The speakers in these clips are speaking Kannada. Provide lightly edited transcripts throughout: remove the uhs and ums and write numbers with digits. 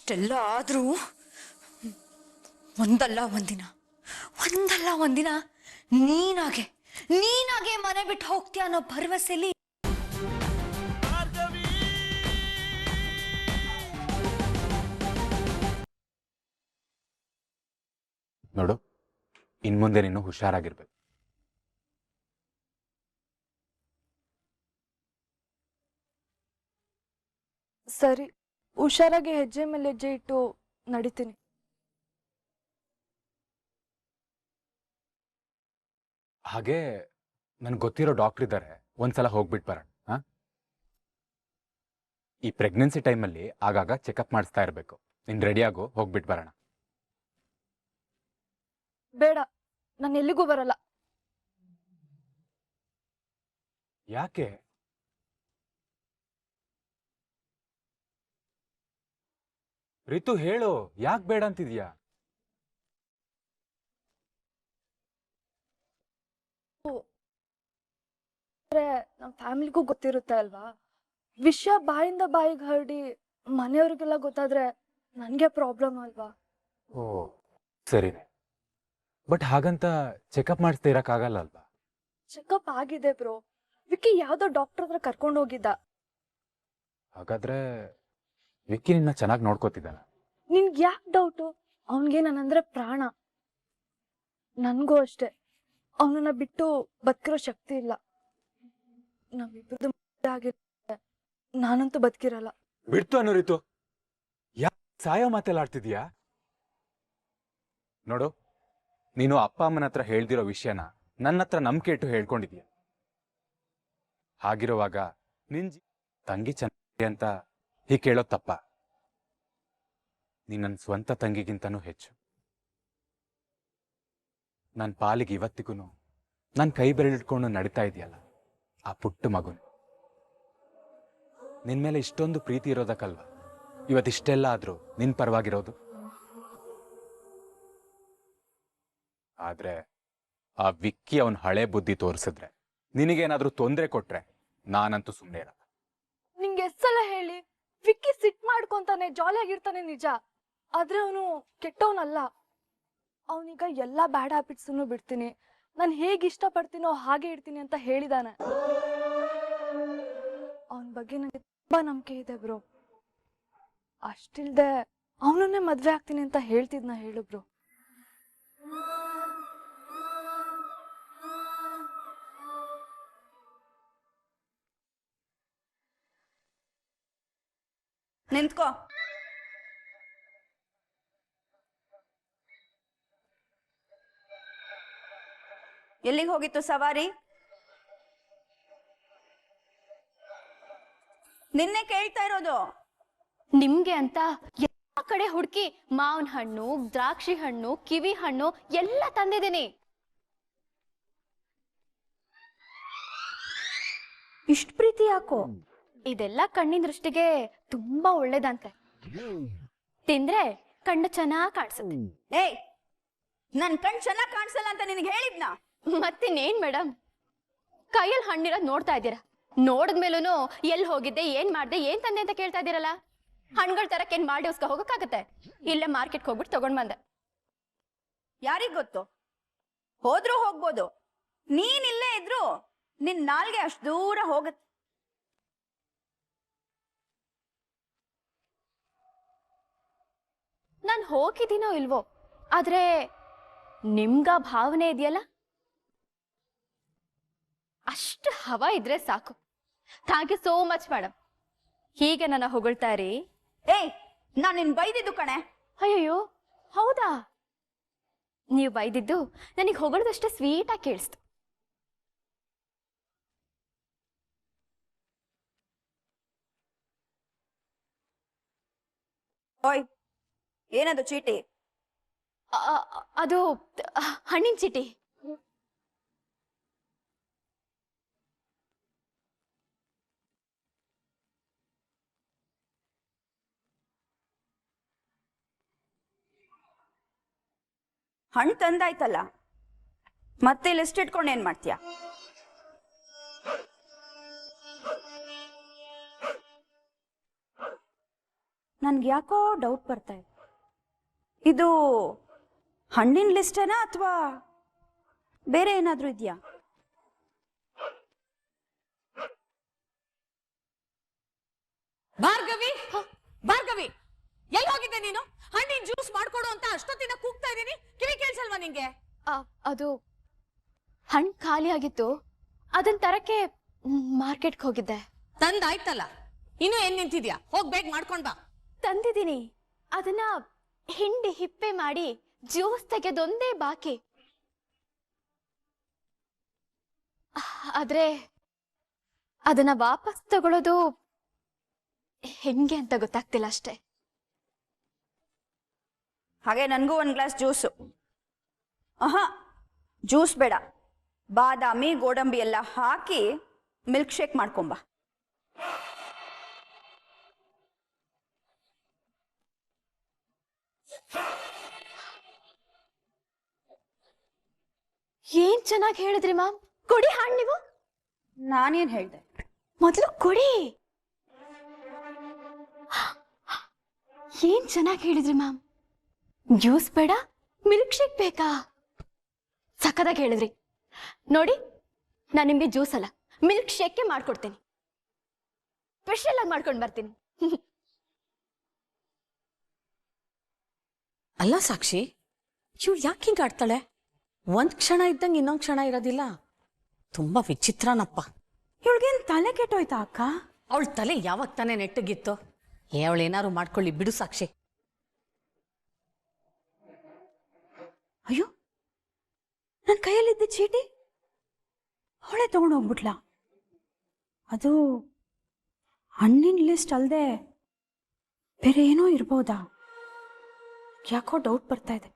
ಇಷ್ಟೆಲ್ಲ ಆದ್ರೂ ಒಂದಲ್ಲ ಒಂದಿನ ನೀನಾಗೆ ಮನೆ ಬಿಟ್ಟು ಹೋಗ್ತೀಯ ಅನ್ನೋ ಭರವಸೆಲಿ ನೋಡು, ಇನ್ಮುಂದೆ ನೀನು ಹುಷಾರಾಗಿರ್ಬೇಕು. ಸರಿ, ಹುಷಾರಾಗಿ ಹೆಜ್ಜೆ ಮೇಲೆ ಹೆಜ್ಜೆ ಇಟ್ಟು ನಡಿತೀನಿ. ಹಾಗೆ ನನ್ಗೆ ಗೊತ್ತಿರೋ ಡಾಕ್ಟರ್ ಇದ್ದಾರೆ, ಒಂದ್ಸಲ ಹೋಗ್ಬಿಟ್ಟು ಬರೋಣ. ಈ ಪ್ರೆಗ್ನೆನ್ಸಿ ಟೈಮಲ್ಲಿ ಆಗಾಗ ಚೆಕಪ್ ಮಾಡಿಸ್ತಾ ಇರಬೇಕು. ನೀನ್ ರೆಡಿಯಾಗು, ಹೋಗ್ಬಿಟ್ಟು ಬರೋಣ. ಬೇಡ, ನಾನು ಎಲ್ಲಿಗೂ ಬರಲ್ಲ. ಯಾಕೆ? ರಿತು, ಹೇಳು, ಯಾಕೆ ಬೇಡ ಅಂತಿದ್ಯಾ? ನಮ್ಮ ಫ್ಯಾಮಿಲಿಗೂ ಗೊತ್ತಿರುತ್ತೆ ಅಲ್ವಾ? ವಿಷಯ ಬಾಯಿಂದ ಬಾಯಿಗೆ ಹರಡಿ ಮನೆಯವ್ರಿಗೆಲ್ಲ ಗೊತ್ತಾದ್ರೆ ನನಗೆ ಪ್ರಾಬ್ಲಮ್ ಅಲ್ವಾ? ಓ ಸರಿನೆ, ಬಟ್ ಹಾಗಂತ ಚೆಕಪ್ ಮಾಡಿಸ್ತಾ ಇರಕ್ಕಾಗಲ್ಲ ಅಲ್ವಾ? ಚೆಕಪ್ ಆಗಿದೆ ಬ್ರೋ. ವಿಕ್ಕಿ ಯಾವ್ದೋ ಡಾಕ್ಟರ್ ಹತ್ರ ಕರ್ಕೊಂಡು ಹೋಗಿದ್ದ. ಹಾಗಾದ್ರೆ ವಿಕ್ಕಿ ನಿನ್ನ ಚೆನ್ನಾಗಿ ನೋಡ್ಕೋತಿದ್ದಾನ? ನಿನ್ಗೆ ಯಾಕೆ ಡೌಟು? ಅವನ್ಗೆ ನಾನಂದ್ರೆ ಪ್ರಾಣ. ನನ್ಗೂ ಅಷ್ಟೆ, ಅವನನ್ನ ಬಿಟ್ಟು ಬದುಕಿರೋ ಶಕ್ತಿ ಇಲ್ಲ. ನಾವಿಬ್ಬರದು ಆಗಿರುತ್ತೆ, ನಾನಂತೂ ಬದುಕಿರಲ್ಲ. ಬಿಡ್ತು ಅನ್ನು ರಿತು, ಯಾಕೆ ಸಾಯೋ ಮಾತೆಲ್ಲ ಆಡ್ತಿದ್ಯಾ? ನೋಡು, ನೀನು ಅಪ್ಪ ಅಮ್ಮನ ಹತ್ರ ಹೇಳ್ದಿರೋ ವಿಷಯನ ನನ್ನ ಹತ್ರ ನಂಬಿಕೆ ಇಟ್ಟು ಹೇಳ್ಕೊಂಡಿದ್ಯಾ. ಹಾಗಿರುವಾಗ ನಿನ್ ತಂಗಿ ಚೆನ್ನಾಗಿ ಅಂತ ಹೀಗೆ ಕೇಳೋದ್ ತಪ್ಪ? ನೀ ನನ್ನ ಸ್ವಂತ ತಂಗಿಗಿಂತನೂ ಹೆಚ್ಚು. ನನ್ನ ಪಾಲಿಗೆ ಇವತ್ತಿಗೂ ನನ್ನ ಕೈ ಬೆರಳಿಟ್ಕೊಂಡು ನಡೀತಾ ಇದೆಯಲ್ಲ ಆ ಪುಟ್ಟ ಮಗುನು. ನಿನ್ ಮೇಲೆ ಇಷ್ಟೊಂದು ಪ್ರೀತಿ ಇರೋದಕ್ಕಲ್ವ ಇವತ್ತಿಷ್ಟೆಲ್ಲ ಆದ್ರೂ ನಿನ್ ಪರವಾಗಿರೋದು. ಆದ್ರೆ ಆ ವಿಕ್ಕಿ ಅವನ್ ಹಳೆ ಬುದ್ಧಿ ತೋರಿಸಿದ್ರೆ, ನಿನಗೇನಾದ್ರೂ ತೊಂದರೆ ಕೊಟ್ರೆ ನಾನಂತೂ ಸುಮ್ಮನೆ ಇರಲ್ಲ. ನಿಂಗೆ ಎಷ್ಟೆಲ್ಲ ಹೇಳಿ, ವಿಕ್ಕಿ ಸಿಟ್ ಮಾಡ್ಕೊಂತಾನೆ, ಜಾಲಿಯಾಗಿರ್ತಾನೆ ನಿಜ. ಆದ್ರೆ ಅವನು ಕೆಟ್ಟವನಲ್ಲ. ಅವನೀಗ ಎಲ್ಲಾ ಬ್ಯಾಡ್ ಹ್ಯಾಬಿಟ್ಸನ್ನು ಬಿಡ್ತೀನಿ, ನಾನು ಹೇಗೆ ಇಷ್ಟಪಡ್ತೀನೋ ಹಾಗೆ ಇರ್ತೀನಿ ಅಂತ ಹೇಳಿದಾನೆ. ಅವನ ಬಗ್ಗೆ ನನಗೆ ತುಂಬಾ ನಂಬಿಕೆ ಇದೆ ಬ್ರೋ. ಅಷ್ಟಿಲ್ದೆ ಅವನನ್ನೇ ಮದ್ವೆ ಆಗ್ತೀನಿ ಅಂತ ಹೇಳ್ತಿದ್ನ ಹೇಳು ಬ್ರೋ. ನಿಂತ್ಕೋ. ಎಲ್ಲಿಗೆ ಹೋಗಿತ್ತು ಸವಾರಿ? ನಿನ್ನೆ ಕೇಳ್ತಾ ಇರೋದು. ನಿಮ್ಗೆ ಅಂತ ಎಲ್ಲ ಕಡೆ ಹುಡುಕಿ ಮಾವಿನ ಹಣ್ಣು, ದ್ರಾಕ್ಷಿ ಹಣ್ಣು, ಕಿವಿ ಹಣ್ಣು ಎಲ್ಲ ತಂದಿದ್ದೀನಿ. ಇಷ್ಟ ಪ್ರೀತಿ ಯಾಕೋ? ಇದೆಲ್ಲ ಕಣ್ಣಿನ ದೃಷ್ಟಿಗೆ ತುಂಬಾ ಒಳ್ಳೇದಂತೆ. ತಿಂದ್ರೆ ಕಣ್ಣು ಚೆನ್ನಾಗ್ ಕಾಣಿಸುತ್ತೆ. ಏಯ್, ನನ್ ಕಣ್ ಚೆನ್ನಾಗ್ ಕಾಣಿಸಲ್ಲ ಅಂತ ನಿನಗೆ ಹೇಳಿದ್ನಾ? ಮತ್ತಿನ್ನೇನ್ ಮೇಡಮ್, ಕೈಯಲ್ಲಿ ಹಣ್ಣಿರೋದ್ ನೋಡ್ತಾ ಇದ್ದೀರಾ, ನೋಡಿದ್ಮೇಲೂ ಎಲ್ಲಿ ಹೋಗಿದ್ದೆ, ಏನ್ ಮಾಡ್ದೆ, ಏನ್ ತಂದೆ ಅಂತ ಕೇಳ್ತಾ ಇದ್ದೀರಲ್ಲ. ಹಣ್ಗಳ ತರಕ್ ಏನ್ ಮಾಡಿ ಉಸ್ಕ ಹೋಗಕ್ಕಾಗತ್ತೆ? ಇಲ್ಲೇ ಮಾರ್ಕೆಟ್ಗೆ ಹೋಗ್ಬಿಟ್ಟು ತಗೊಂಡ್ ಬಂದೆ. ಯಾರಿಗ್ ಗೊತ್ತು, ಹೋದ್ರೂ ಹೋಗ್ಬೋದು. ನೀನ್ ಇಲ್ಲೇ ಇದ್ರು ನಿನ್ ನಾಲ್ಗೆ ಅಷ್ಟು ದೂರ ಹೋಗತ್ತೆ. ನಾನ್ ಹೋಗಿದ್ದೀನೋ ಇಲ್ವೋ, ಆದ್ರೆ ನಿಮ್ಗ ಭಾವನೆ ಇದೆಯಲ್ಲ, ಅಷ್ಟು ಹವಾ ಇದ್ರೆ ಸಾಕು. Thank you so much madam. ಹೀಗೆ ನನ್ನ ಹೊಗಳ್ತಾ ಇರಿ. ಏಯ್, ನಾನ್ ನಿನ್ ಬೈದಿದ್ದು ಕಣೆ. ಅಯ್ಯಯ್ಯೋ, ಹೌದಾ? ನೀವು ಬೈದಿದ್ದು ನನಗೆ ಹೊಗಳದಷ್ಟೇ ಸ್ವೀಟಾಗಿ ಕೇಳಿಸ್ತು. ಓಯ್, ಏನದು ಚೀಟಿ? ಅದು ಹಣ್ಣಿನ ಚೀಟಿ. ಹಣ್ಣು ತಂದಾಯ್ತಲ್ಲ, ಮತ್ತೆ ಲಿಸ್ಟ್ ಇಟ್ಕೊಂಡು ಏನ್ ಮಾಡ್ತೀಯ? ನನ್ಗೆ ಯಾಕೋ ಡೌಟ್ ಬರ್ತಾ ಇದೆ. ಇದು ಹಣ್ಣಿನ ಲಿಸ್ಟೇನಾ ಅಥವಾ ಬೇರೆ ಏನಾದರೂ ಇದೆಯಾ? ಭಾರ್ಗವಿ, ಭಾರ್ಗವಿ, ಎಲ್ಲಿ ಹೋಗಿದ್ದೆ ನೀನು? ಹಣ್ಣಿನ ಜ್ಯೂಸ್ ಮಾಡ್ಕೊಡು ಅಂತ ಅಷ್ಟೊತ್ತಿನ ಕೂಗ್ತಾ ಇದೀನಿ, ಕಿವಿ ಕೇಳಿಸಲ್ವಾ ನಿಂಗೆ? ಅದು ಹಣ್ಣು ಖಾಲಿ ಆಗಿತ್ತು, ಅದನ್ನ ತರಕ್ಕೆ ಮಾರ್ಕೆಟ್ಗೆ ಹೋಗಿದ್ದೆ. ತಂದಾಯ್ತಲ್ಲ, ಇನ್ನು ಏನ್ ನಿಂತಿದ್ಯಾ? ಹೋಗ್ ಬೇಗ ಮಾಡ್ಕೊಂಡ್ ಬಾ. ತಂದಿದ್ದೀನಿ, ಅದನ್ನ ಹಿಂಡಿ ಹಿಪ್ಪೆ ಮಾಡಿ ಜ್ಯೂಸ್ ತೆಗೆದೊಂದೇ ಬಾಕಿ. ಆದ್ರೆ ಅದನ್ನ ವಾಪಸ್ ತಗೊಳ್ಳೋದು ಹೆಂಗೆ ಅಂತ ಗೊತ್ತಾಗ್ತಿಲ್ಲ ಅಷ್ಟೇ. ಹಾಗೆ ನನಗೂ ಒಂದು ಗ್ಲಾಸ್ ಜ್ಯೂಸು. ಜ್ಯೂಸ್ ಬೇಡ, ಬಾದಾಮಿ ಗೋಡಂಬಿ ಎಲ್ಲ ಹಾಕಿ ಮಿಲ್ಕ್ ಶೇಕ್ ಮಾಡ್ಕೊಂಬ. ಏನ್ ಚೆನ್ನಾಗಿ ಹೇಳಿದ್ರಿ ಮ್ಯಾಮ್. ಕೊಡಿ ಹಣ್ಣು ನೀವು. ನಾನೇನ್ ಹೇಳ್ದೆ? ಮೊದಲು ಕೊಡಿ. ಏನ್ ಚೆನ್ನಾಗಿ ಹೇಳಿದ್ರಿ ಮ್ಯಾಮ್. ಜ್ಯೂಸ್ ಬೇಡ, ಮಿಲ್ಕ್ ಶೇಕ್ ಬೇಕಾ? ಸಖತ್ತಾಗಿ ಹೇಳಿದ್ರಿ. ನೋಡಿ, ನಾನು ನಿಮ್ಗೆ ಜ್ಯೂಸ್ ಅಲ್ಲ ಮಿಲ್ಕ್ ಶೇಕ್ ಮಾಡ್ಕೊಡ್ತೀನಿ. ಸ್ಪೆಷಲ್ ಆಗಿ ಮಾಡ್ಕೊಂಡು ಬರ್ತೀನಿ. ಅಲ್ಲ ಸಾಕ್ಷಿ, ಇವಳು ಯಾಕೆ ಹಿಂಗ ಆಡ್ತಾಳೆ? ಒಂದ್ ಕ್ಷಣ ಇದ್ದಂಗೆ ಇನ್ನೊಂದ್ ಕ್ಷಣ ಇರೋದಿಲ್ಲ. ತುಂಬಾ ವಿಚಿತ್ರನಪ್ಪ. ಇವಳಿಗೇನ್ ತಲೆ ಕೆಟ್ಟೋಯ್ತಾ ಅಕ್ಕ? ಅವಳ ತಲೆ ಯಾವಾಗ ತಾನೇ ನೆಟ್ಟಗಿತ್ತು? ಅವಳೇನಾರು ಮಾಡ್ಕೊಳ್ಳಿ ಬಿಡು ಸಾಕ್ಷಿ. ಅಯ್ಯೋ, ನನ್ನ ಕೈಯಲ್ಲಿದ್ದ ಚೀಟಿ ಅವಳೇ ತಗೊಂಡು ಹೋಗ್ಬಿಟ್ಲ. ಅದು ಹಣ್ಣಿನ ಲಿಸ್ಟ್ ಅಲ್ಲದೆ ಬೇರೆ ಏನೋ ಇರ್ಬೋದಾ? ಯಾಕೋ ಡೌಟ್ ಬರ್ತಾ ಇದೆ.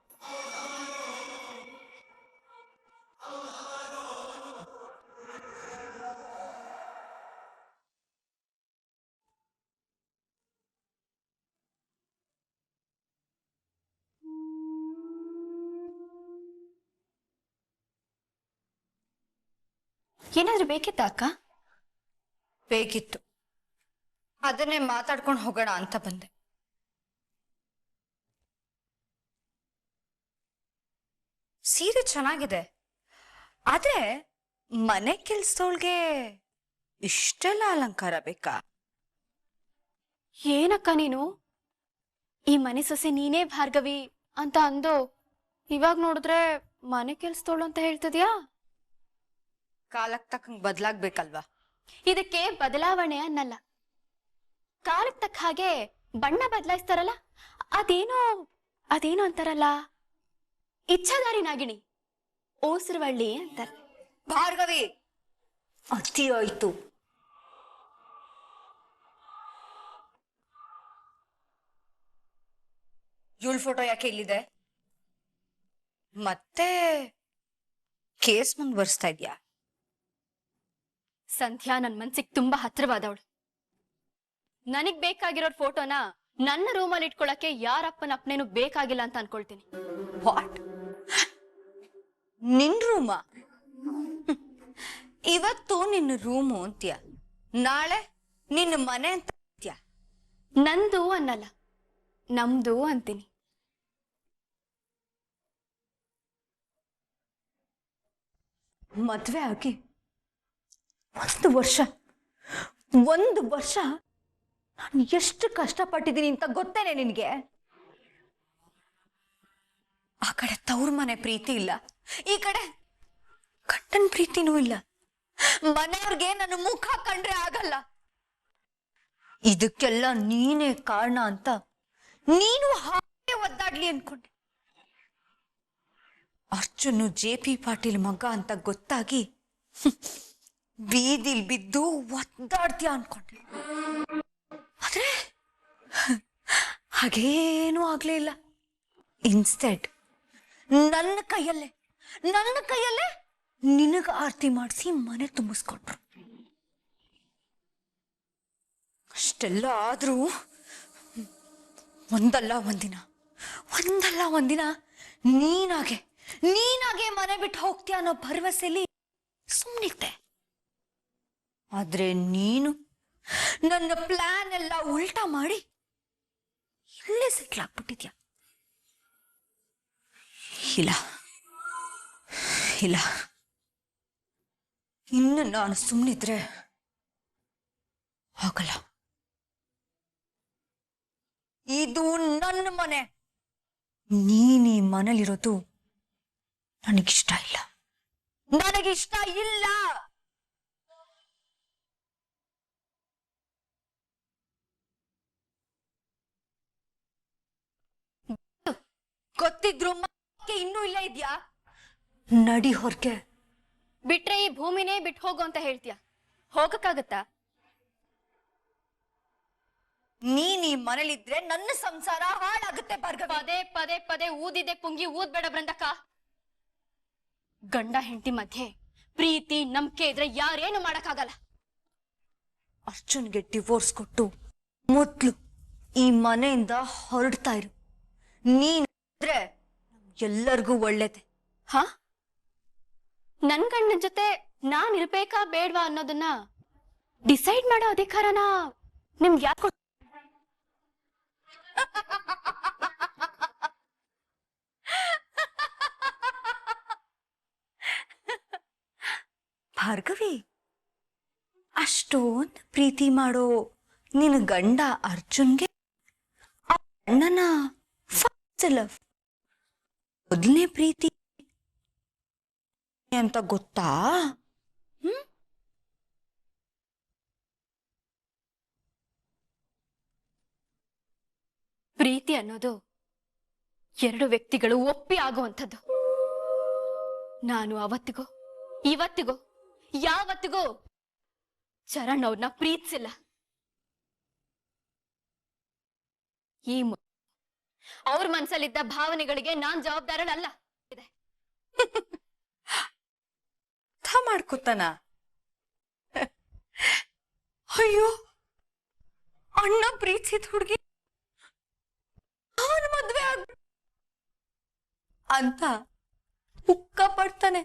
ಏನಾದ್ರೂ ಬೇಕಿತ್ತಾ ಅಕ್ಕ? ಬೇಕಿತ್ತು, ಅದನ್ನೇ ಮಾತಾಡ್ಕೊಂಡು ಹೋಗೋಣ ಅಂತ ಬಂದೆ. ಸೀರೆ ಚೆನ್ನಾಗಿದೆ, ಆದ್ರೆ ಮನೆ ಕೆಲ್ಸದೊಳಗೆ ಇಷ್ಟೆಲ್ಲ ಅಲಂಕಾರ ಬೇಕಾ? ಏನಕ್ಕ ನೀನು? ಈ ಮನೆ ಸೊಸೆ ನೀನೇ ಭಾರ್ಗವಿ ಅಂತ ಅಂದು ಇವಾಗ ನೋಡಿದ್ರೆ ಮನೆ ಕೆಲ್ಸದೋಳು ಅಂತ ಹೇಳ್ತಿದ್ಯಾ? ಕಾಲಕ್ಕೆ ತಕ್ಕಂಗೆ ಬದಲಾಗ್ಬೇಕಲ್ವಾ? ಇದಕ್ಕೆ ಬದಲಾವಣೆ ಅನ್ನಲ್ಲ, ಕಾಲಕ್ಕೆ ತಕ್ಕ ಹಾಗೆ ಬಣ್ಣ ಬದಲಾಯಿಸ್ತಾರಲ್ಲ, ಅದೇನೋ ಅಂತಾರಲ್ಲ, ಇಚ್ಛಾಧಾರಿ ನಾಗಿಣಿ, ಓಸರವಳ್ಳಿ ಅಂತಾರೆ. ಭಾರ್ಗವಿ, ಅತಿ ಆಯ್ತು. ಇವಳ ಫೋಟೋ ಯಾಕೆ ಇಲ್ಲಿದೆ? ಮತ್ತೆ ಕೇಸ್ ಮುಂದುವರಿಸ್ತಾ ಇದ್ಯಾ? ಸಂಧ್ಯಾ ನನ್ ಮನ್ಸಿಗೆ ತುಂಬಾ ಹತ್ರವಾದವಳು. ನನಗ್ ಬೇಕಾಗಿರೋ ಫೋಟೋನ ನನ್ನ ರೂಮಲ್ಲಿ ಇಟ್ಕೊಳಕ್ಕೆ ಯಾರಪ್ಪನ ಅಪ್ಪನೇನು ಬೇಕಾಗಿಲ್ಲ ಅಂತ ಅನ್ಕೊಳ್ತೀನಿ. ವಾಟ್? ನಿನ್ ರೂಮ? ಇವತ್ತು ನಿನ್ನ ರೂಮು ಅಂತ್ಯ, ನಾಳೆ ನಿನ್ನ ಮನೆ ಅಂತ ಅಂತ್ಯ. ನಂದು ಅನ್ನಲ್ಲ, ನಮ್ದು ಅಂತೀನಿ. ಮದ್ವೆ ಆಗಿ ಒಂದು ವರ್ಷ ನಾನು ಎಷ್ಟು ಕಷ್ಟಪಟ್ಟಿದ್ದೀನಿ ಅಂತ ಗೊತ್ತೇನೆ ನಿನ್ಗೆ? ಆ ಕಡೆ ತವ್ರ ಮನೆ ಪ್ರೀತಿ ಇಲ್ಲ, ಈ ಕಡೆ ಗಂಡನ ಪ್ರೀತಿನೂ ಇಲ್ಲ. ಮನೆಯವ್ರಿಗೆ ನನ್ನ ಮುಖ ಕಂಡ್ರೆ ಆಗಲ್ಲ. ಇದಕ್ಕೆಲ್ಲ ನೀನೇ ಕಾರಣ ಅಂತ ನೀನು ಹಾಗೆ ಒದ್ದಾಡ್ಲಿ ಅನ್ಕೊಂಡೆ. ಅರ್ಜುನ್ JP ಪಾಟೀಲ್ ಮಗ ಅಂತ ಗೊತ್ತಾಗಿ ಬೀದಿಲ್ ಬಿದ್ದು ಒದ್ದಾಡ್ತೀಯ ಅನ್ಕೊಂಡೆ. ಆದ್ರೆ ಹಾಗೇನೂ ಆಗ್ಲೇ ಇಲ್ಲ. ಇನ್ಸ್ಟೆಡ್ ನನ್ನ ಕೈಯಲ್ಲೇ ನಿನಗ ಆರತಿ ಮಾಡಿಸಿ ಮನೆ ತುಂಬಿಸ್ಕೊಟ್ರು. ಅಷ್ಟೆಲ್ಲ ಆದ್ರೂ ಒಂದಲ್ಲ ಒಂದಿನ ನೀನಾಗೆ ಮನೆ ಬಿಟ್ಟು ಹೋಗ್ತೀಯ ಅನ್ನೋ ಭರವಸೆಲಿ ಸುಮ್ಮನಿದ್ದೆ. ಆದ್ರೆ ನೀನು ನನ್ನ ಪ್ಲಾನ್ ಎಲ್ಲ ಉಲ್ಟಾ ಮಾಡಿ ಸೆಟ್ಲ್ ಆಗ್ಬಿಟ್ಟಿದ್ಯಾ? ಇಲ್ಲ ಇಲ್ಲ, ಇನ್ನು ನಾನು ಸುಮ್ಮನಿದ್ರೆ ಆಗಲ್ಲ. ಇದು ನನ್ನ ಮನೆ. ನೀನ್ ಈ ಮನೇಲಿರೋದು ನನಗಿಷ್ಟ ಇಲ್ಲ, ನನಗಿಷ್ಟ ಇಲ್ಲ. ಗೊತ್ತಿದ್ರು ಇನ್ನೂ ಇಲ್ಲ ಇದ್ಯಾ? ನಡಿ ಹೊರ್ಗೆ. ಬಿಟ್ರೆ ಈ ಭೂಮಿನೇ ಬಿಟ್ಟು ಹೋಗು ಅಂತ ಹೇಳ್ತೀಯ, ಹೋಗಕ್ಕಾಗತ್ತಾ? ನೀನ್ ಈ ಮನೇಲಿದ್ರೆ ನನ್ನ ಸಂಸಾರ ಹಾಳಾಗುತ್ತೆ ಭಾರ್ಗವಿ. ಪದೇ ಪದೇ ಪದೇ ಊದಿದೆ ಪುಂಗಿ ಊದ್ಬೇಡ ಬೃಂದಕ್ಕ. ಗಂಡ ಹೆಂಡತಿ ಮಧ್ಯೆ ಪ್ರೀತಿ ನಂಬಿಕೆ ಇದ್ರೆ ಯಾರೇನು ಮಾಡಕ್ಕಾಗಲ್ಲ. ಅರ್ಜುನ್ಗೆ ಡಿವೋರ್ಸ್ ಕೊಟ್ಟು ಮೊದ್ಲು ಈ ಮನೆಯಿಂದ ಹೊರಡ್ತಾ ಇರು. ನೀನಿದ್ರೆ ಎಲ್ಲರಿಗೂ ಒಳ್ಳೇದೆ. ಹಾ, ನನ್ ಗಂಡನ ಜೊತೆ ನಾನ್ ಇರ್ಬೇಕಾ ಬೇಡ್ವಾ ಅನ್ನೋದನ್ನ ಡಿಸೈಡ್ ಮಾಡೋ ಅಧಿಕಾರನ ನಿಮ್ಗೆ ಯಾಕೆ? ಭಾರ್ಗವಿ, ಅಷ್ಟೊಂದು ಪ್ರೀತಿ ಮಾಡೋ ನಿನ್ನ ಗಂಡ ಅರ್ಜುನ್ಗೆ ಆ ಅಣ್ಣನ ಫಸ್ಟ್ ಲವ್, ಮೊದಲನೇ ಪ್ರೀತಿ ಅಂತ ಗೊತ್ತಾ? ಪ್ರೀತಿ ಅನ್ನೋದು ಎರಡು ವ್ಯಕ್ತಿಗಳು ಒಪ್ಪಿ ಆಗುವಂಥದ್ದು. ನಾನು ಅವತ್ತಿಗೂ ಇವತ್ತಿಗೂ ಯಾವತ್ತಿಗೂ ಚರಣ್ ಅವ್ರನ್ನ ಪ್ರೀತಿಸಿಲ್ಲ. ಈ ಅವ್ರ ಮನ್ಸಲ್ಲಿದ್ದ ಭಾವನೆಗಳಿಗೆ ನಾನ್ ಜವಾಬ್ದಾರನಲ್ಲ. ಅರ್ಥ ಮಾಡ್ಕೊತಾನ? ಅಯ್ಯೋ, ಅಣ್ಣ ಪ್ರೀತಿಸಿದ ಹುಡುಗಿ ಅವನ ಮದ್ವೆ ಅಂತ ಉಕ್ಕ ಪಡ್ತಾನೆ.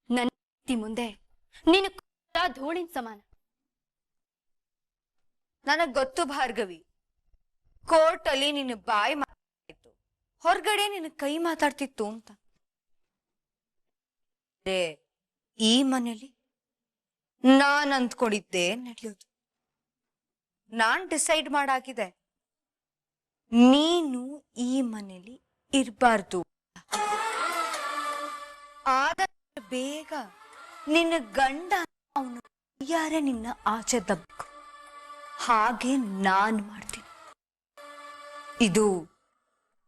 ನನ್ನ ಮುಂದೆ ನೀನು ಧೂಳಿನ ಸಮಾನ. ನನಗ್ ಗೊತ್ತು ಭಾರ್ಗವಿ, ಕೋರ್ಟ್ ಅಲ್ಲಿ ನಿನ್ನ ಬಾಯಿ ಮಾತಾಡ್ತಿತ್ತು, ಹೊರಗಡೆ ನಿನ್ನ ಕೈ ಮಾತಾಡ್ತಿತ್ತು ಅಂತ. ಈ ಮನೇಲಿ ನಾನ್ ಅಂದ್ಕೊಂಡಿದ್ದೆ ನಡೆಯೋದು. ನಾನ್ ಡಿಸೈಡ್ ಮಾಡಾಗಿದೆ, ನೀನು ಈ ಮನೇಲಿ ಇರಬಾರ್ದು. ಆದಷ್ಟು ಬೇಗ ನಿನ್ನ ಗಂಡ ಅವನು ಯಾರೇ ನಿನ್ನ ಆಚೆ ದಬ್ಬಕು. ಹಾಗೆ ನಾನ್ ಮಾಡ್ತೀನಿ. ಇದು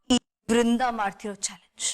ಈ ವೃಂದ ಮಾಡ್ತಿರೋ ಚಾಲೆಂಜ್.